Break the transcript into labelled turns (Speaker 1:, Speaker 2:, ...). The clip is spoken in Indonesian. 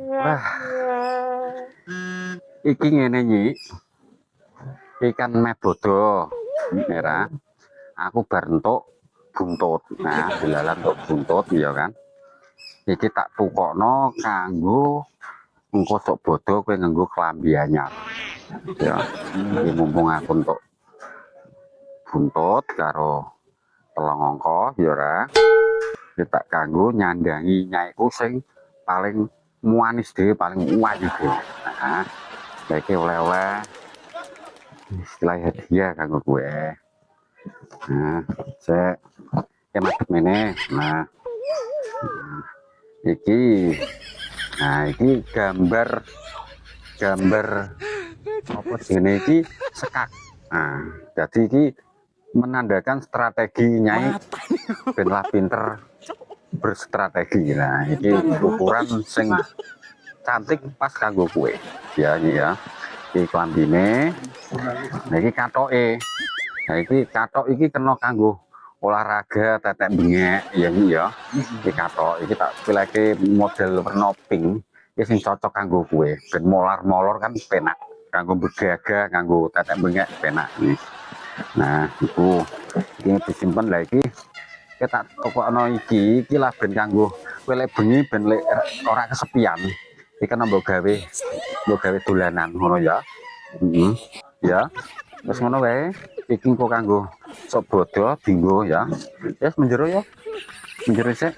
Speaker 1: Wah, iki ngene Nyi, ikan mebodo merah. Aku bar entuk buntut. Nah, dilalah entuk buntut ya kan. Iki tak tukokno kanggo engko sok bodo kowe nganggo klambi anyar. Ya, iki mumpung aku entuk buntut karo telung angka ya ora. Kita kanggo nyandangi nyaiku sing paling manis dhewe, paling wayu dhewe. Nah, iki oleh-oleh istilah hadiah kanggo kowe. Nah, cek madhep meneh. Nah, iki iki gambar apa jenenge iki sekak. Nah, jadi iki menandakan strategi nyai ben lah pinter berstrategi. Nah, iki ukuran sing cantik pas kanggo kowe. Ya iki ya. Iki klambine. Nah, iki katoke. Nah, iki katok iki kena kanggo olahraga tetek bengek ya iki ya. Iki katok iki tak pilihke model werna pink. Iki sing cocok kanggo kowe. Ben molar-molor kan penak. Kanggo begaga, kanggo tetek bengek penak iki. Nah, iku iki disimpen lah iki. Kita tak tokokno iki lah ben kanggo kowe lek bengi ben lek ora kesepian. Iki kan mbok gawe dolanan ngono ya. Heeh. Ya. Wis ngono wae. Iki kok kanggo sok bodo dinggo ya. Wis menjero ya. Menjero sik.